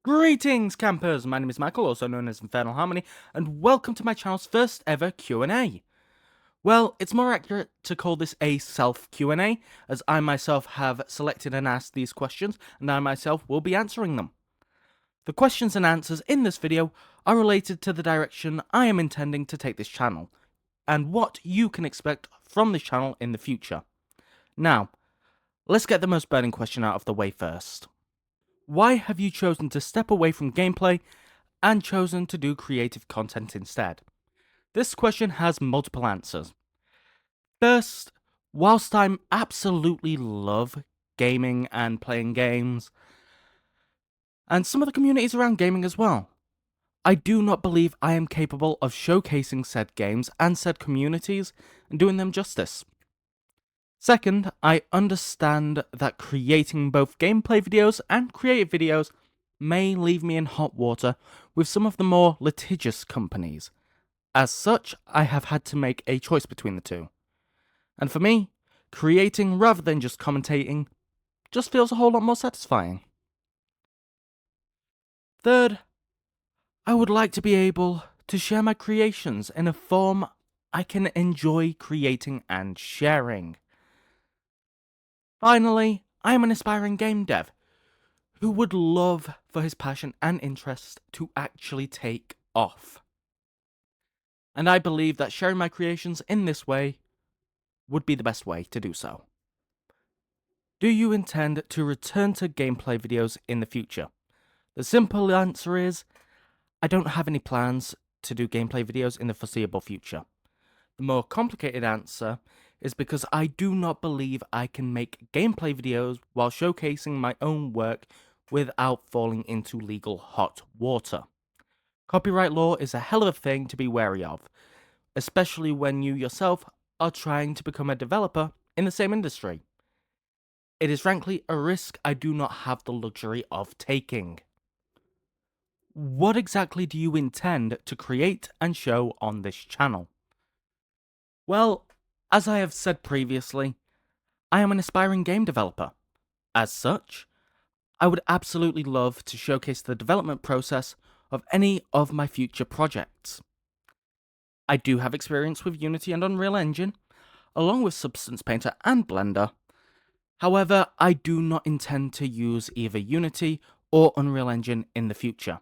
Greetings campers, my name is Michael, also known as InfernalHarmony, and welcome to my channel's first ever Q&A. Well, it's more accurate to call this a self-Q&A, as I myself have selected and asked these questions, and I myself will be answering them. The questions and answers in this video are related to the direction I am intending to take this channel, and what you can expect from this channel in the future. Now, let's get the most burning question out of the way first. Why have you chosen to step away from gameplay and chosen to do creative content instead? This question has multiple answers. First, whilst I absolutely love gaming and playing games, and some of the communities around gaming as well, I do not believe I am capable of showcasing said games and said communities and doing them justice. Second, I understand that creating both gameplay videos and creative videos may leave me in hot water with some of the more litigious companies. As such, I have had to make a choice between the two. And for me, creating rather than just commentating just feels a whole lot more satisfying. Third, I would like to be able to share my creations in a form I can enjoy creating and sharing. Finally, I am an aspiring game dev who would love for his passion and interest to actually take off. And I believe that sharing my creations in this way would be the best way to do so. Do you intend to return to gameplay videos in the future? The simple answer is, I don't have any plans to do gameplay videos in the foreseeable future. The more complicated answer is because I do not believe I can make gameplay videos while showcasing my own work without falling into legal hot water. Copyright law is a hell of a thing to be wary of, especially when you yourself are trying to become a developer in the same industry. It is frankly a risk I do not have the luxury of taking. What exactly do you intend to create and show on this channel? Well, as I have said previously, I am an aspiring game developer. As such, I would absolutely love to showcase the development process of any of my future projects. I do have experience with Unity and Unreal Engine, along with Substance Painter and Blender. However, I do not intend to use either Unity or Unreal Engine in the future.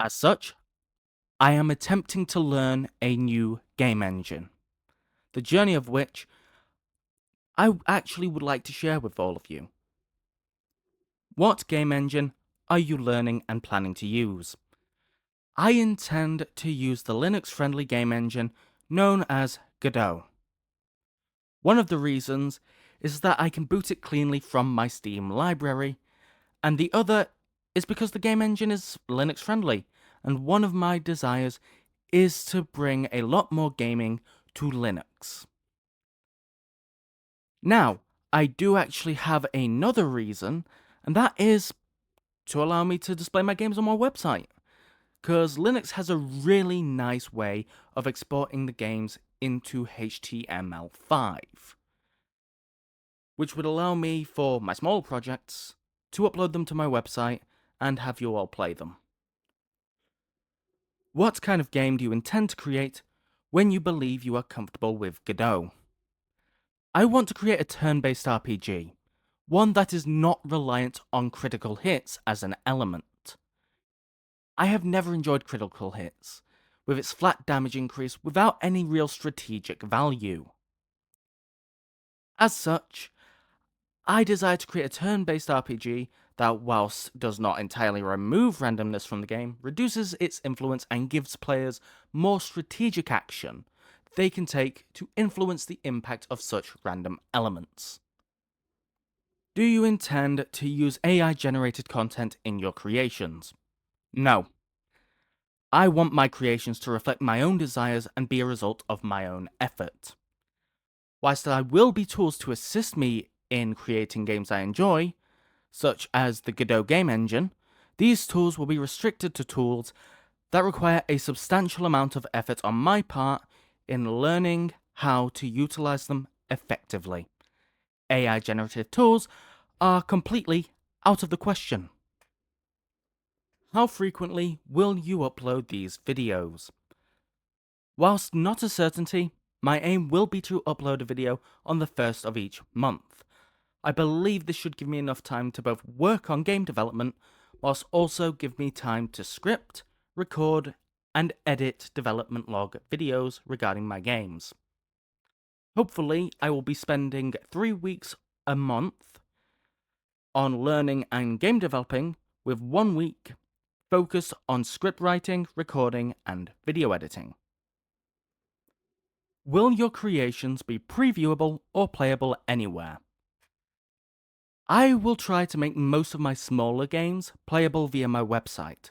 As such, I am attempting to learn a new game engine, the journey of which I actually would like to share with all of you. What game engine are you learning and planning to use? I intend to use the Linux-friendly game engine known as Godot. One of the reasons is that I can boot it cleanly from my Steam library, and the other is because the game engine is Linux-friendly, and one of my desires is to bring a lot more gaming to Linux. Now, I do actually have another reason, and that is to allow me to display my games on my website. Because Linux has a really nice way of exporting the games into HTML5, which would allow me, for my smaller projects, to upload them to my website and have you all play them. What kind of game do you intend to create when you believe you are comfortable with Godot? I want to create a turn-based RPG, one that is not reliant on critical hits as an element. I have never enjoyed critical hits, with its flat damage increase without any real strategic value. As such, I desire to create a turn-based RPG that, whilst does not entirely remove randomness from the game, reduces its influence and gives players more strategic action they can take to influence the impact of such random elements. Do you intend to use AI-generated content in your creations? No. I want my creations to reflect my own desires and be a result of my own effort. Whilst there will be tools to assist me in creating games I enjoy, such as the Godot game engine, these tools will be restricted to tools that require a substantial amount of effort on my part in learning how to utilize them effectively. AI generative tools are completely out of the question. How frequently will you upload these videos? Whilst not a certainty, my aim will be to upload a video on the first of each month. I believe this should give me enough time to both work on game development, whilst also give me time to script, record, and edit development log videos regarding my games. Hopefully, I will be spending 3 weeks a month on learning and game developing, with 1 week focused on script writing, recording, and video editing. Will your creations be previewable or playable anywhere? I will try to make most of my smaller games playable via my website,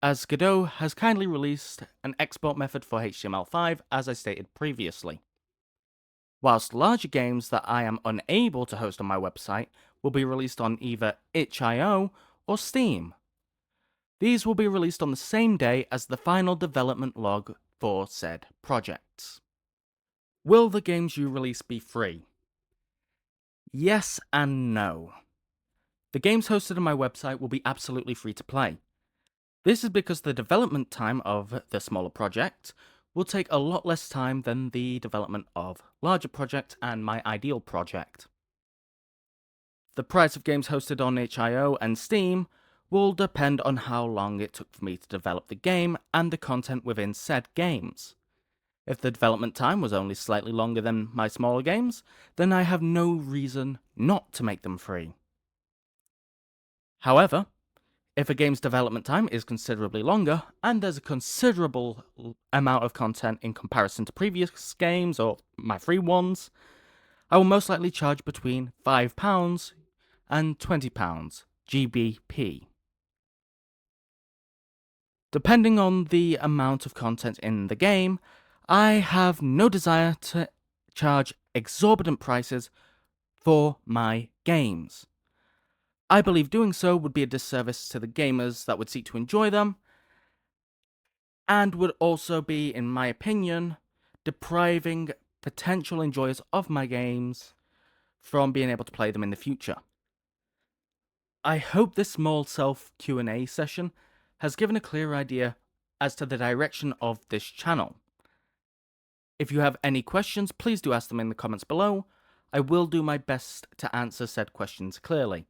as Godot has kindly released an export method for HTML5 as I stated previously. Whilst larger games that I am unable to host on my website will be released on either itch.io or Steam. These will be released on the same day as the final development log for said projects. Will the games you release be free? Yes and no. The games hosted on my website will be absolutely free to play. This is because the development time of the smaller project will take a lot less time than the development of larger project and my ideal project. The price of games hosted on itch.io and Steam will depend on how long it took for me to develop the game and the content within said games. If the development time was only slightly longer than my smaller games, then I have no reason not to make them free. However, if a game's development time is considerably longer, and there's a considerable amount of content in comparison to previous games or my free ones, I will most likely charge between £5 and £20 GBP. Depending on the amount of content in the game, I have no desire to charge exorbitant prices for my games. I believe doing so would be a disservice to the gamers that would seek to enjoy them, and would also be, in my opinion, depriving potential enjoyers of my games from being able to play them in the future. I hope this small self Q&A session has given a clear idea as to the direction of this channel. If you have any questions, please do ask them in the comments below. I will do my best to answer said questions clearly.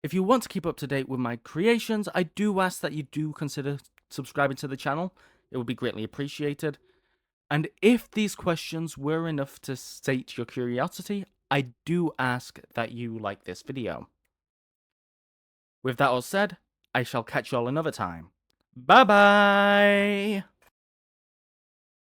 If you want to keep up to date with my creations, I do ask that you do consider subscribing to the channel. It would be greatly appreciated. And if these questions were enough to sate your curiosity, I do ask that you like this video. With that all said, I shall catch you all another time. Bye bye!